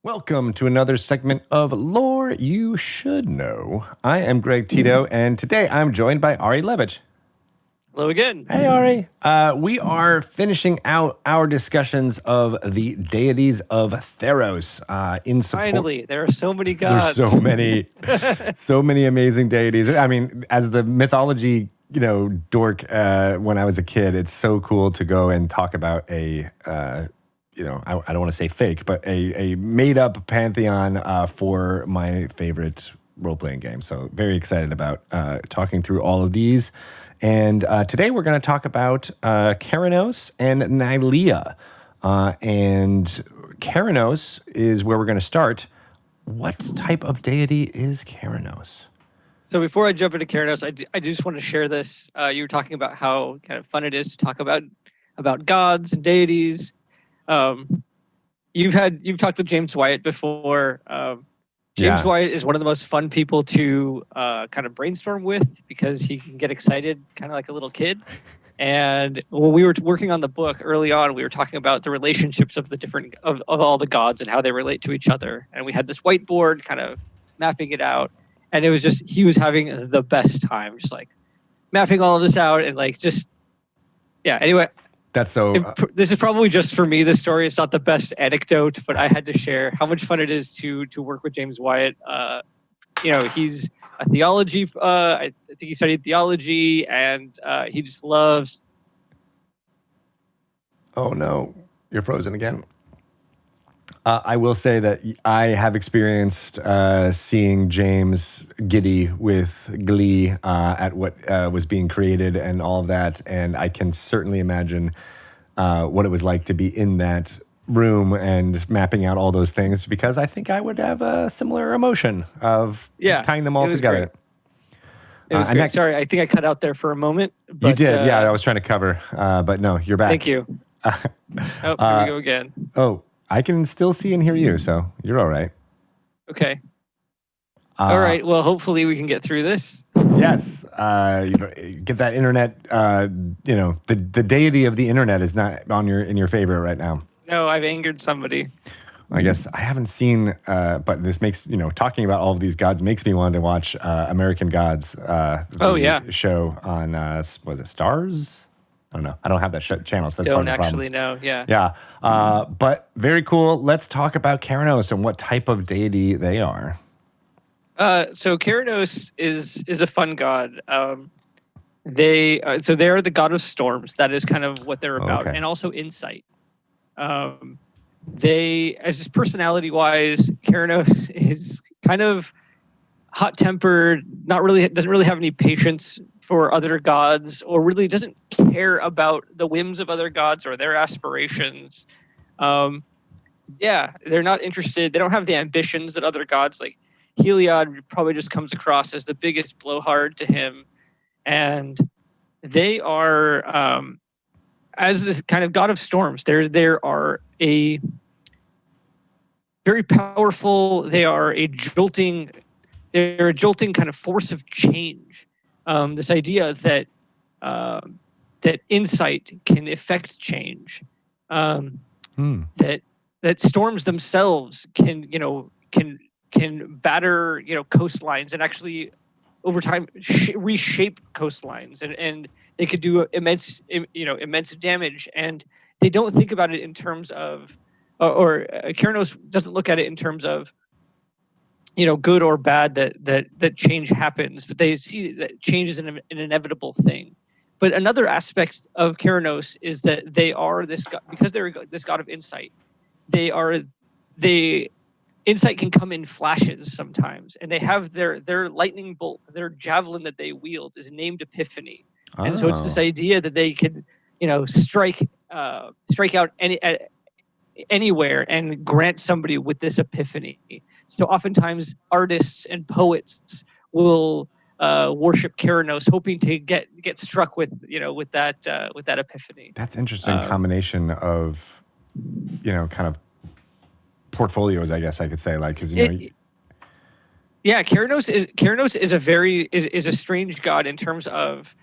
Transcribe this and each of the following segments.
Welcome to another segment of Lore You Should Know. I am Greg Tito, and today I'm joined by Ari Levitch. Hello again. Hey, Ari. We are finishing out our discussions of the deities of Theros. Finally, there are so many gods. There's so many amazing deities. I mean, as the mythology, dork, when I was a kid, it's so cool to go and talk about I don't want to say fake, but a made-up pantheon for my favorite role-playing game. So very excited about talking through all of these. And today we're going to talk about Keranos and Nylea. And Keranos is where we're going to start. What type of deity is Keranos? So before I jump into Keranos, I just want to share this. You were talking about how kind of fun it is to talk about gods and deities. You've talked with James Wyatt before. James Wyatt is one of the most fun people to kind of brainstorm with because he can get excited kind of like a little kid. And when we were working on the book early on, we were talking about the relationships of the different of all the gods and how they relate to each other. And we had this whiteboard kind of mapping it out. And it was just, he was having the best time, just like mapping all of this out and like just, yeah. Anyway, that's so. This is probably just for me. This story is not the best anecdote, but I had to share how much fun it is to work with James Wyatt. He's a theology. I think he studied theology, and he just loves. Oh no, you're frozen again. I will say that I have experienced seeing James giddy with glee at what was being created and all of that, and I can certainly imagine what it was like to be in that room and mapping out all those things, because I think I would have a similar emotion of tying them all together. Great. It was great. Sorry, I think I cut out there for a moment. But, you did, yeah. I was trying to cover, but no, you're back. Thank you. Here we go again. Oh. I can still see and hear you, so you're all right. Okay. All right. Well, hopefully we can get through this. Yes. Get that internet. The deity of the internet is not in your favor right now. No, I've angered somebody. I guess I haven't seen, but this makes talking about all of these gods makes me want to watch American Gods. Show on was it Stars? I don't know. I don't have that channel, so that's part of the problem. Don't actually know, yeah. Yeah, but very cool. Let's talk about Keranos and what type of deity they are. So Keranos is a fun god. They are the god of storms. That is kind of what they're about, and also insight. They, as his personality-wise, Keranos is kind of hot-tempered. Doesn't really have any patience for other gods, or really doesn't care about the whims of other gods or their aspirations. They're not interested. They don't have the ambitions that other gods, like Heliod, probably just comes across as the biggest blowhard to him. And they are, as this kind of god of storms, there are a very powerful, they're a jolting kind of force of change. This idea that insight can affect change, that storms themselves can batter coastlines and actually over time reshape coastlines, and they could do immense damage. And they don't think about it in terms of, or Keranos doesn't look at it in terms of good or bad that change happens, but they see that change is an inevitable thing. But another aspect of Keranos is that they are this god, because they're this god of insight. Insight can come in flashes sometimes, and they have their lightning bolt, their javelin that they wield is named Epiphany, and so it's this idea that they could strike out anywhere and grant somebody with this epiphany. So oftentimes artists and poets will worship Keranos, hoping to get struck with that epiphany. That's interesting combination of kind of portfolios, I guess I could say, like, because Keranos is a strange god in terms of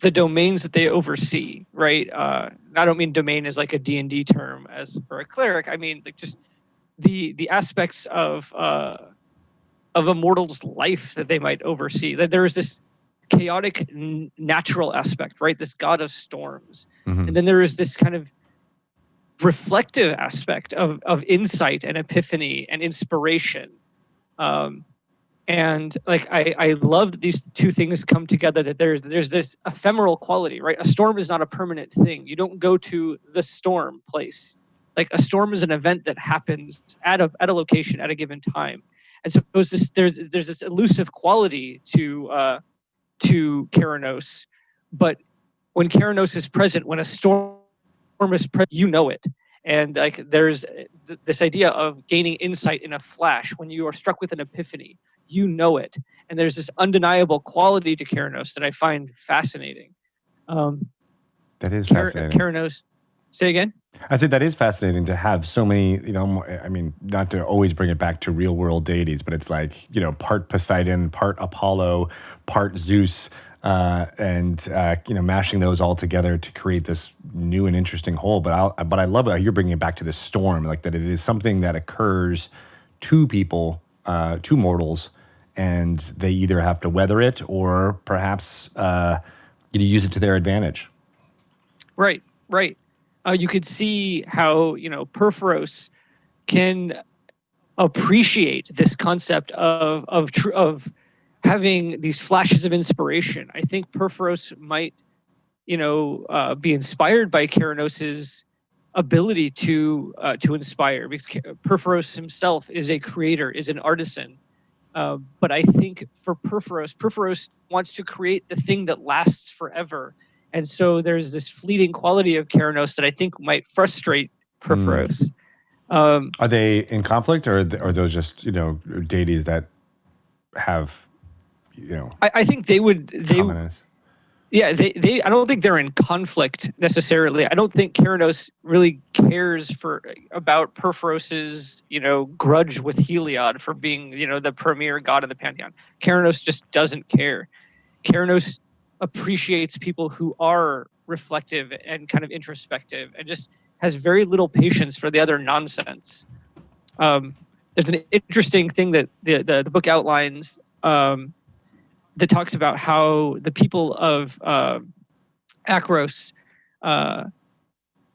the domains that they oversee, right? I don't mean domain as like a D&D term as for a cleric. I mean like just the aspects of a mortal's life that they might oversee. That there is this chaotic natural aspect, right? This god of storms. And then there is this kind of reflective aspect of insight and epiphany and inspiration. And like I love that these two things come together, that there's this ephemeral quality, right? A storm is not a permanent thing. You don't go to the storm place. Like a storm is an event that happens at a location at a given time. And so there's this elusive quality to Keranos, but when Keranos is present, when a storm is present, you know it. And like there's this idea of gaining insight in a flash when you are struck with an epiphany, you know it. And there's this undeniable quality to Keranos that I find fascinating. That is fascinating. Keranos, say again? I said that is fascinating to have so many, you know, I mean, not to always bring it back to real world deities, but it's like, you know, part Poseidon, part Apollo, part Zeus, and you know, mashing those all together to create this new and interesting whole. But I love how you're bringing it back to the storm, like that it is something that occurs to people, to mortals, and they either have to weather it or perhaps use it to their advantage. Right. You could see how, you know, Perforos can appreciate this concept of having these flashes of inspiration. I think Perforos might, you know, be inspired by Keranos's ability to inspire, because Perforos himself is a creator, is an artisan. But I think for Perforos wants to create the thing that lasts forever. And so there's this fleeting quality of Keranos that I think might frustrate Perforos. Are they in conflict, or are those just, you know, deities that have, you know? I think they would. Yeah, they. I don't think they're in conflict necessarily. I don't think Keranos really cares about Perforos's, you know, grudge with Heliod for being, you know, the premier god of the pantheon. Keranos just doesn't care. Keranos appreciates people who are reflective and kind of introspective, and just has very little patience for the other nonsense. There's an interesting thing that the book outlines that talks about how the people of Akros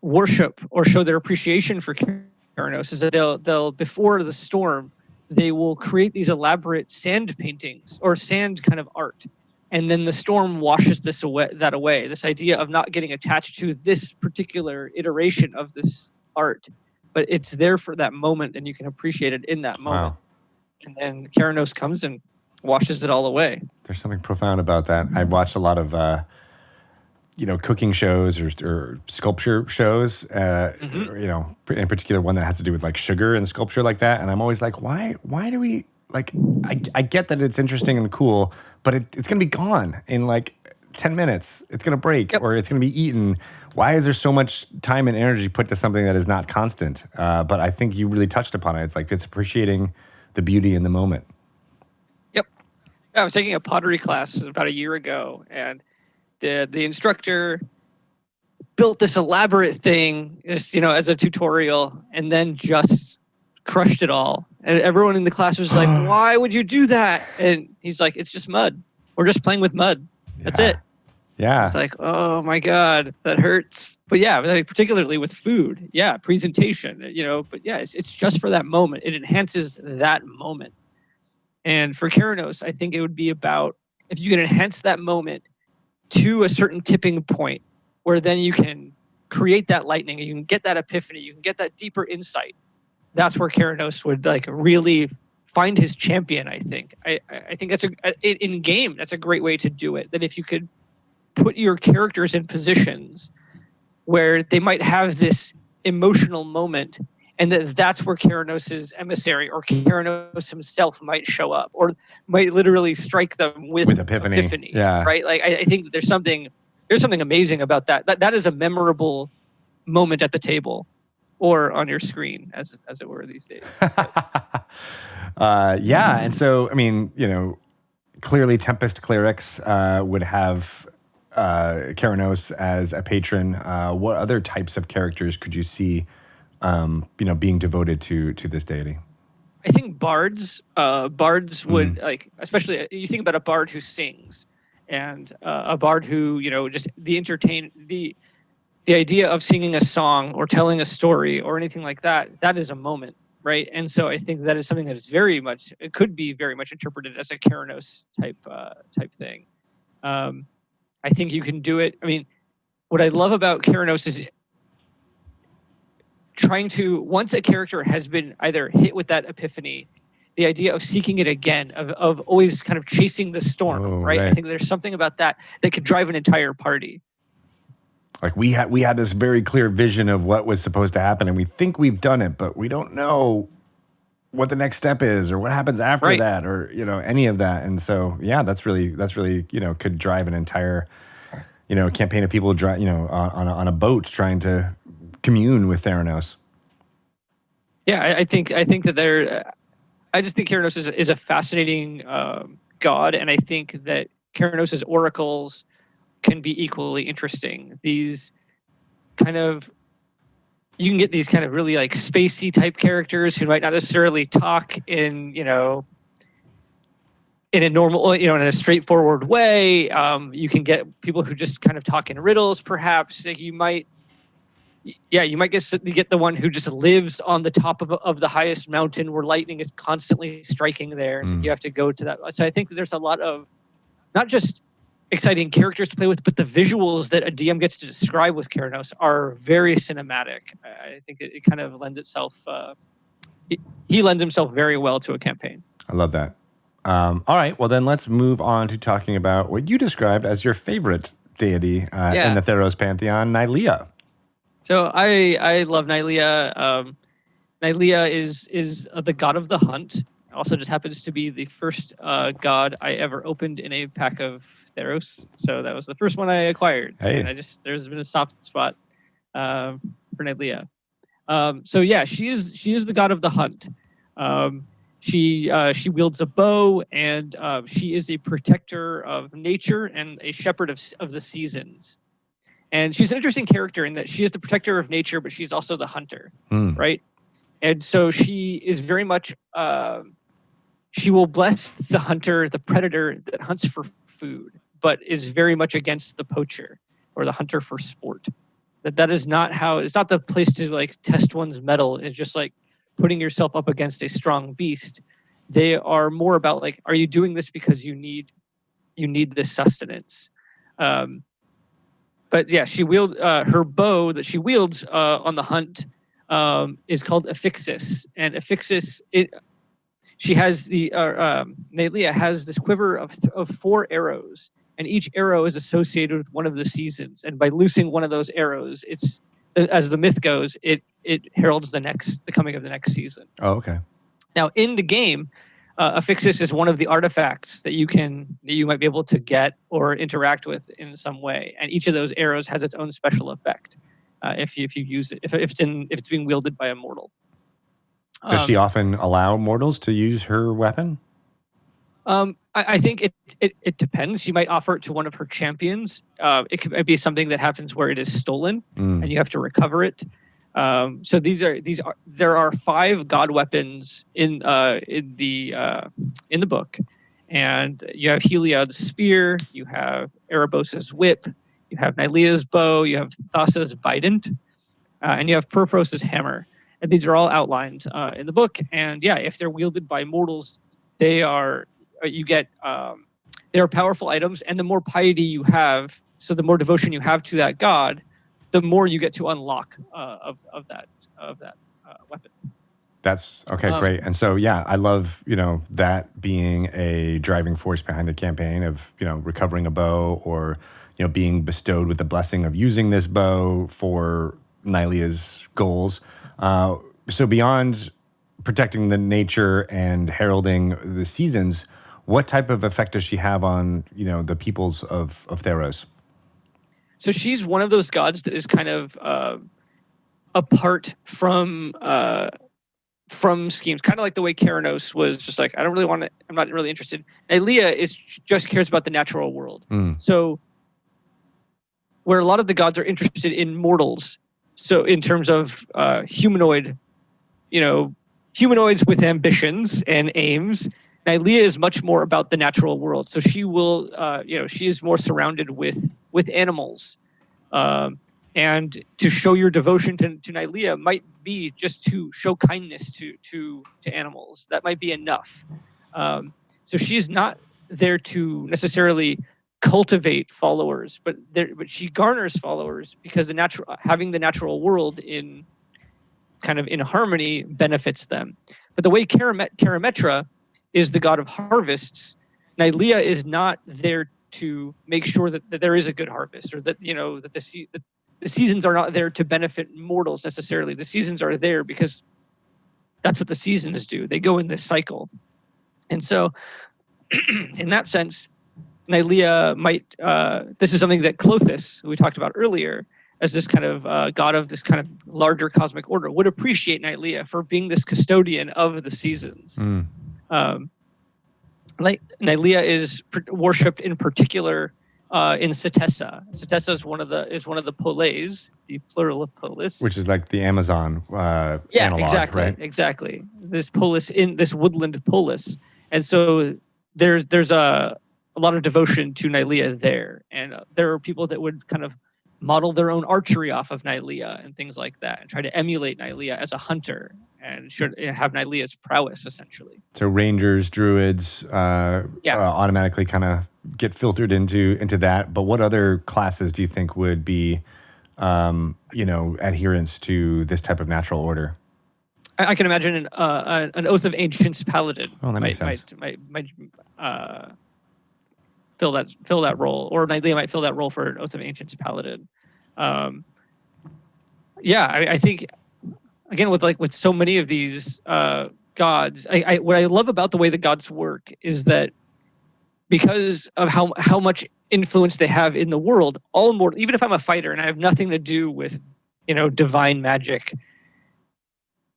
worship or show their appreciation for Keranos, is that they'll before the storm, they will create these elaborate sand paintings or sand kind of art. And then the storm washes that away. This idea of not getting attached to this particular iteration of this art, but it's there for that moment, and you can appreciate it in that moment. Wow. And then Keranos comes and washes it all away. There's something profound about that. I watched a lot of, you know, cooking shows or sculpture shows. You know, in particular, one that has to do with like sugar and sculpture like that. And I'm always like, why do we? Like, I get that it's interesting and cool, but it's going to be gone in like 10 minutes. It's going to break, or it's going to be eaten. Why is there so much time and energy put to something that is not constant? But I think you really touched upon it. It's like it's appreciating the beauty in the moment. Yep. I was taking a pottery class about a year ago, and the instructor built this elaborate thing, just, you know, as a tutorial, and then just crushed it all. And everyone in the class was like, why would you do that? And he's like, it's just mud. We're just playing with mud. That's it. Yeah. It's like, oh my God, that hurts. But yeah, like, particularly with food. Yeah, presentation, you know, but yeah, it's just for that moment. It enhances that moment. And for Keranos, I think it would be about, if you can enhance that moment to a certain tipping point where then you can create that lightning, and you can get that epiphany, you can get that deeper insight. That's where Keranos would like really find his champion. I think. I think that's in game. That's a great way to do it. That if you could put your characters in positions where they might have this emotional moment, and that's where Keranos's emissary or Keranos himself might show up, or might literally strike them with epiphany. Yeah. Right. Like I think that there's something amazing about that. That is a memorable moment at the table. Or on your screen, as it were these days. Yeah, and so, I mean, you know, clearly Tempest clerics would have Keranos as a patron, what other types of characters could you see, being devoted to this deity? I think bards would like, especially you think about a bard who sings, and a bard who just the idea of singing a song or telling a story or anything like that. That is a moment, right? And so I think that is something that is it could be very much interpreted as a Keranos type thing. I think you can do it. I mean, what I love about Keranos is trying to, once a character has been either hit with that epiphany, the idea of seeking it again, of always kind of chasing the storm, right? I think there's something about that could drive an entire party. Like we had this very clear vision of what was supposed to happen, and we think we've done it, but we don't know what the next step is or what happens after that, or any of that. And so that's really could drive an entire campaign of people on a boat trying to commune with Theranos. Yeah, I think that I just think Keranos is a fascinating god, and I think that Keranos' oracles can be equally interesting. These kind of, you can get these kind of really like spacey type characters who might not necessarily talk in a normal, in a straightforward way. You can get people who just kind of talk in riddles, perhaps. Like you might get the one who just lives on the top of the highest mountain where lightning is constantly striking there. So you have to go to that. So I think that there's a lot of not just exciting characters to play with, but the visuals that a DM gets to describe with Keranos are very cinematic. I think it kind of lends itself. He lends himself very well to a campaign. I love that. All right, well then let's move on to talking about what you described as your favorite deity in the Theros pantheon, Nylea. So I love Nylea. Nylea is the god of the hunt. Also just happens to be the first god I ever opened in a pack of Theros. So that was the first one I acquired. Hey. And there's been a soft spot for Nylea. She is the god of the hunt. She wields a bow, and she is a protector of nature and a shepherd of the seasons. And she's an interesting character in that she is the protector of nature, but she's also the hunter, right? And so she is very much, she will bless the hunter, the predator that hunts for food, but is very much against the poacher or the hunter for sport. That is not it's not the place to like test one's mettle. It's just like putting yourself up against a strong beast. They are more about like, are you doing this because you need this sustenance? But yeah, she her bow that she wields on the hunt is called Affixis, and Affixis she has Nylea has this quiver of 4 arrows, and each arrow is associated with one of the seasons. And by loosing one of those arrows, it's, as the myth goes, it heralds the coming of the next season. Oh, okay. Now in the game, Affixis is one of the artifacts that you might be able to get or interact with in some way, and each of those arrows has its own special effect if you use it, if it's being wielded by a mortal. Does she often allow mortals to use her weapon? I think it depends. She might offer it to one of her champions. It could be something that happens where it is stolen and you have to recover it. So there are 5 god weapons in the book, and you have Heliod's spear, you have Erebos' whip, you have Nylea's bow, you have Thassa's bident, and you have Perforos' hammer. And these are all outlined in the book. And yeah, if they're wielded by mortals, they are powerful items. And the more piety you have, so the more devotion you have to that god, the more you get to unlock of that weapon. That's okay, great. And so, yeah, I love, that being a driving force behind the campaign of, recovering a bow or, being bestowed with the blessing of using this bow for Nylea's goals. So beyond protecting the nature and heralding the seasons, what type of effect does she have on, the peoples of Theros? So she's one of those gods that is kind of apart from schemes, kind of like the way Keranos was just like, I don't really want to, I'm not really interested. Nylea just cares about the natural world. So where a lot of the gods are interested in mortals. So in terms of humanoids with ambitions and aims, Nylea is much more about the natural world. So she will, she is more surrounded with animals. And to show your devotion to Nylea might be just to show kindness to animals. That might be enough. So she is not there to necessarily cultivate followers, but she garners followers because having the natural world in harmony benefits them. But the way Kerametra is the god of harvests, Nylea is not there to make sure that there is a good harvest, or that that the seasons are not there to benefit mortals necessarily. The seasons are there because that's what the seasons do. They go in this cycle. And so in that sense, Nylea might, this is something that Clothis, who we talked about earlier, as this kind of god of this kind of larger cosmic order, would appreciate Nylea for being this custodian of the seasons. Nylea is worshipped in particular in Setessa. Setessa is one of the poles, the plural of polis, which is like the Amazon analog, right? Exactly. This polis in this woodland polis, and so there's a lot of devotion to Nylea there, and there are people that would kind of model their own archery off of Nylea and things like that, and try to emulate Nylea as a hunter and should have Nylea's prowess essentially. So rangers, druids, automatically kind of get filtered into that. But what other classes do you think would be, adherents to this type of natural order? I can imagine an Oath of Ancients paladin. Oh, that makes sense. Might fill that role, or Nylea might fill that role for an Oath of Ancients paladin. I think again with so many of these gods, what I love about the way the gods work is that because of how much influence they have in the world, even if I'm a fighter and I have nothing to do with divine magic,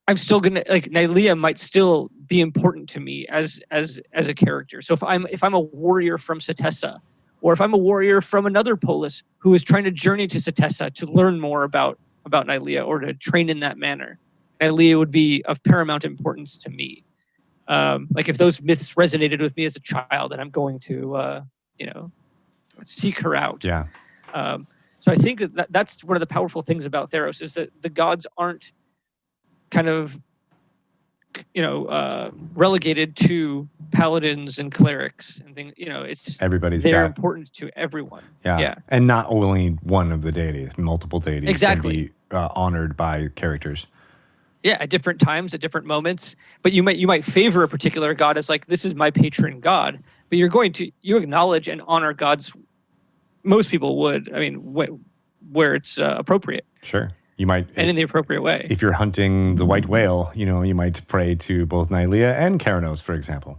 I'm still gonna Nylea might still be important to me as a character. So if I'm a warrior from Setessa, or if I'm a warrior from another polis who is trying to journey to Setessa to learn more about Nylea or to train in that manner, Nylea would be of paramount importance to me. If those myths resonated with me as a child, and I'm going to seek her out. Yeah. So I think that's one of the powerful things about Theros, is that the gods aren't kind of relegated to paladins and clerics and things. It's just they're important to everyone. Yeah. And not only one of the deities, multiple deities exactly can be honored by characters. Yeah, at different times, at different moments. But you might favor a particular god as this is my patron god. But you acknowledge and honor gods. Most people would. I mean, where it's appropriate. Sure. You might, and in the appropriate way. If you're hunting the white whale, you might pray to both Nylea and Keranos, for example.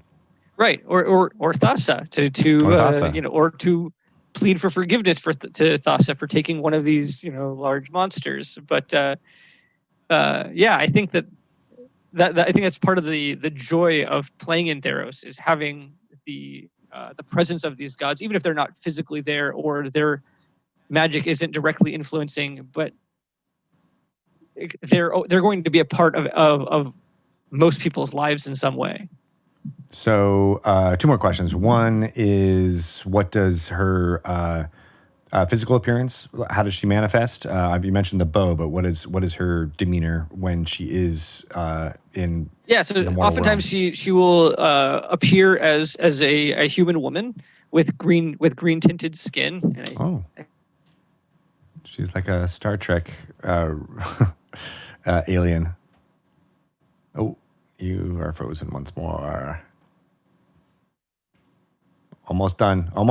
Right, or Thassa or to plead for forgiveness to Thassa for taking one of these large monsters. But I think that I think that's part of the joy of playing in Theros, is having the presence of these gods, even if they're not physically there or their magic isn't directly influencing, but they're going to be a part of most people's lives in some way. So 2 more questions. One is, what does her physical appearance, how does she manifest? You mentioned the bow, but what is her demeanor when she is in so oftentimes realm? she will appear as a human woman with green tinted skin. She's like a Star Trek alien. Oh, you are frozen once more. Almost done. All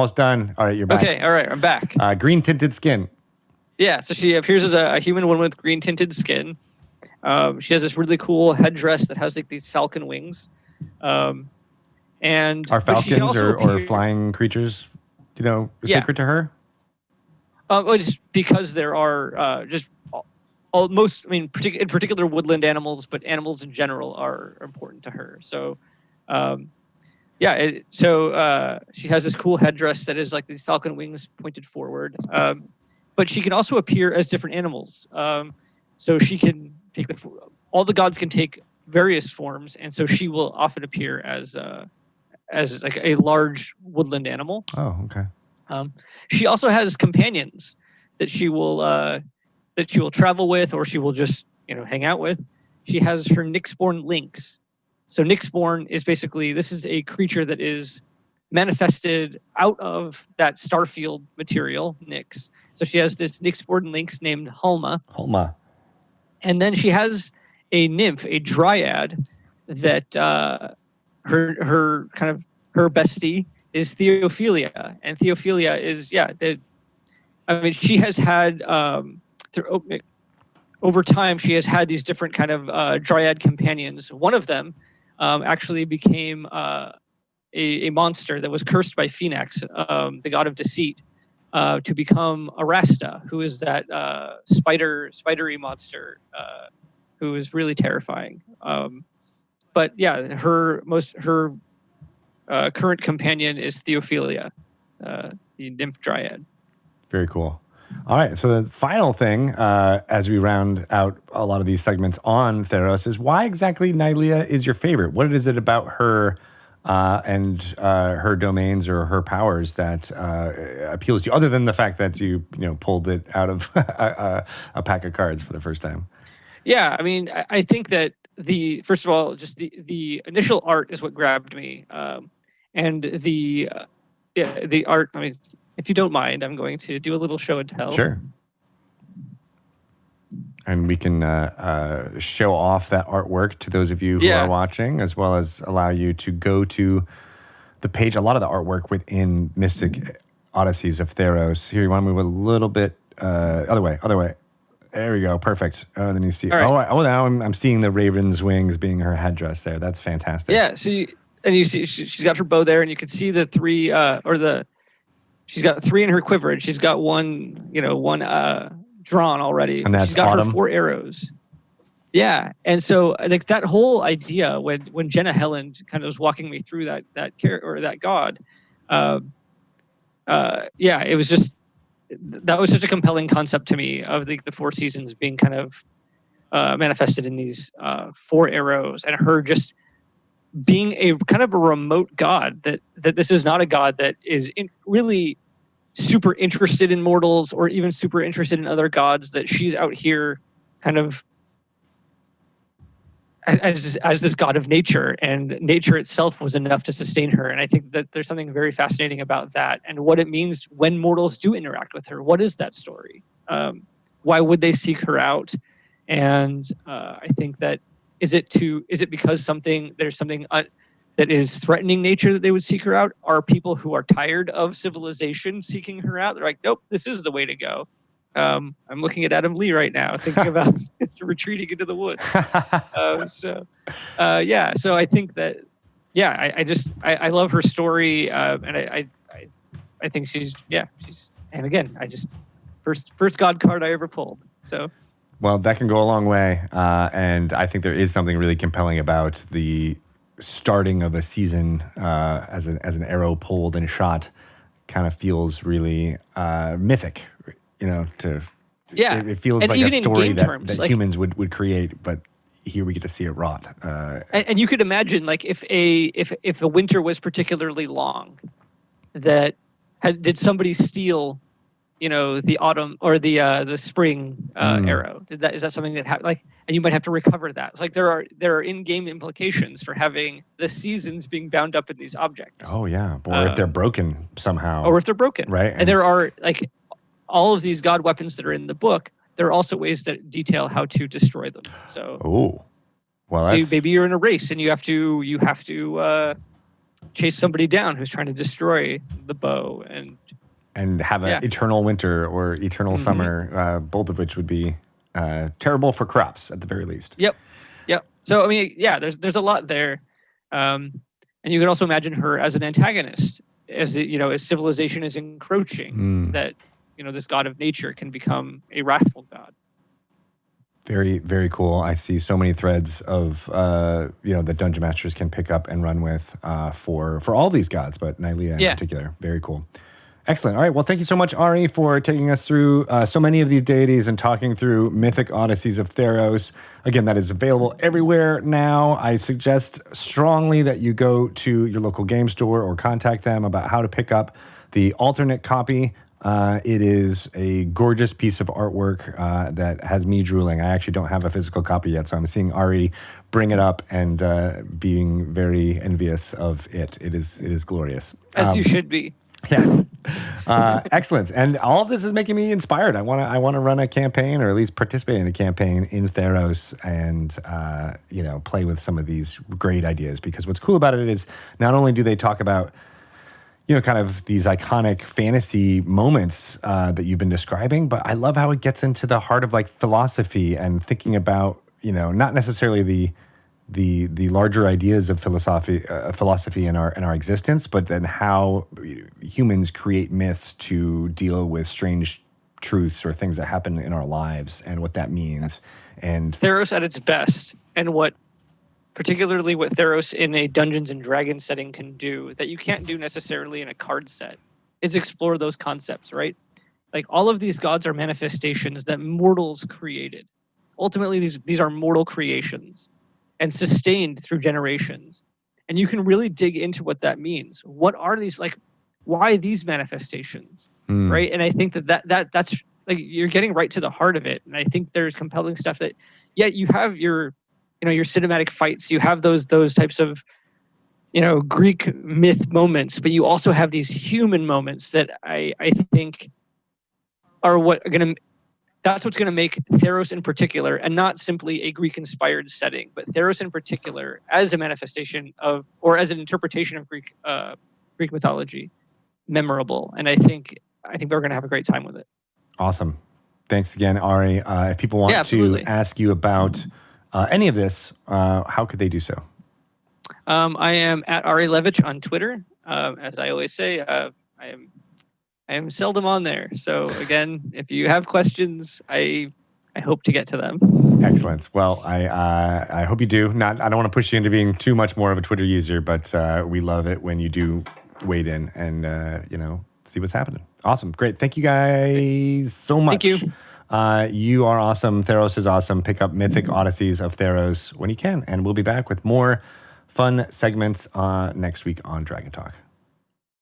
right, you're back. Okay, all right, I'm back. Green tinted skin. Yeah, so she appears as a human woman with green tinted skin. She has this really cool headdress that has these falcon wings. And are falcons or flying creatures, sacred to her? Just because there are in particular woodland animals, but animals in general are important to her. So, she has this cool headdress that is like these falcon wings pointed forward. but she can also appear as different animals. So she can take all the gods can take various forms, and so she will often appear as like a large woodland animal. Oh, okay. She also has companions that she will travel with, or she will just hang out with. She has her Nyxborn lynx. So Nyxborn is basically, this is a creature that is manifested out of that Starfield material, Nyx. So she has this Nyxborn lynx named Hulma. And then she has a nymph, a dryad, that her bestie is Theophilia. And Theophilia is, she has had, over time, she has had these different kind of dryad companions. One of them actually became a monster that was cursed by Phoenix, the god of deceit, to become Arasta, who is that spidery monster who is really terrifying. But yeah, her current companion is Theophilia, the nymph dryad. Very cool. All right, so the final thing, as we round out a lot of these segments on Theros, is why exactly Nylea is your favorite? What is it about her and her domains or her powers that appeals to you, other than the fact that you pulled it out of a pack of cards for the first time? Yeah, I mean, I think that first of all, just the initial art is what grabbed me, and the art. I mean, if you don't mind, I'm going to do a little show and tell. Sure. And we can show off that artwork to those of you who are watching, as well as allow you to go to the page. A lot of the artwork within Mystic Odysseys of Theros. Here, you want to move a little bit other way. There we go. Perfect. Oh, then you see. Right. Oh, now I'm seeing the raven's wings being her headdress there. That's fantastic. Yeah. So you see, she's got her bow there, and you can see the three she's got three in her quiver, and she's got one drawn already. And that's she's got Autumn. Her 4 arrows. Yeah, and so like that whole idea when Jenna Helland kind of was walking me through that god, it was just that was such a compelling concept to me of the 4 seasons being kind of manifested in these 4 arrows, and her just being a kind of a remote god, that this is not a god that is really super interested in mortals or even super interested in other gods, that she's out here kind of as this god of nature, and nature itself was enough to sustain her. And I think that there's something very fascinating about that and what it means when mortals do interact with her. What is that story? Why would they seek her out? And I think that is it because there's something that is threatening nature that they would seek her out? Are people who are tired of civilization seeking her out? They're like, nope, this is the way to go. I'm looking at Adam Lee right now, thinking about retreating into the woods. So I think that, I love her story, and I think she's, and again, first God card I ever pulled. So. Well, that can go a long way, and I think there is something really compelling about the starting of a season as an arrow pulled and shot. Kind of feels really mythic, it feels and like a story that like, humans would create, but here we get to see it wrought. And you could imagine, like, if a winter was particularly long, did somebody steal the autumn or the spring arrow? Is that something that happened? Like, and you might have to recover that. It's like there are in-game implications for having the seasons being bound up in these objects. Oh yeah, or if they're broken somehow. Or if they're broken, right? And there are like all of these god weapons that are in the book. There are also ways that detail how to destroy them. So, maybe you're in a race and you have to chase somebody down who's trying to destroy the bow and have an eternal winter or eternal summer, both of which would be terrible for crops at the very least. Yep. So I mean, there's a lot there, and you can also imagine her as an antagonist, as civilization is encroaching. That this god of nature can become a wrathful god. Very, very cool. I see so many threads of that dungeon masters can pick up and run with for all these gods, but Nylea in particular. Very cool. Excellent. All right. Well, thank you so much, Ari, for taking us through so many of these deities and talking through Mythic Odysseys of Theros. Again, that is available everywhere now. I suggest strongly that you go to your local game store or contact them about how to pick up the alternate copy. It is a gorgeous piece of artwork that has me drooling. I actually don't have a physical copy yet, so I'm seeing Ari bring it up and being very envious of it. It is glorious. As you should be. Yes. Excellent. And all of this is making me inspired. I want to run a campaign, or at least participate in a campaign in Theros and, play with some of these great ideas. Because what's cool about it is not only do they talk about, kind of these iconic fantasy moments that you've been describing, but I love how it gets into the heart of like philosophy and thinking about, not necessarily the larger ideas of philosophy in our existence, but then how humans create myths to deal with strange truths or things that happen in our lives and what that means. And Theros at its best, and particularly what Theros in a Dungeons and Dragons setting can do that you can't do necessarily in a card set, is explore those concepts, right? Like all of these gods are manifestations that mortals created. Ultimately, these are mortal creations and sustained through generations. And you can really dig into what that means. What are these, like, why these manifestations, right? And I think that's like, you're getting right to the heart of it. And I think there's compelling stuff that, yet you have your cinematic fights, you have those types of, Greek myth moments, but you also have these human moments that I think are that's what's going to make Theros in particular, and not simply a Greek-inspired setting, but Theros in particular as a manifestation of, or as an interpretation of Greek mythology, memorable. And I think we're going to have a great time with it. Awesome. Thanks again, Ari. If people want to ask you about any of this, how could they do so? I am at Ari Levitch on Twitter. As I always say, I am seldom on there. So again, if you have questions, I hope to get to them. Excellent. Well, I hope you do. I don't want to push you into being too much more of a Twitter user, but we love it when you do wade in and see what's happening. Awesome. Great. Thank you guys so much. Thank you. You are awesome. Theros is awesome. Pick up Mythic Odysseys of Theros when you can, and we'll be back with more fun segments next week on Dragon Talk.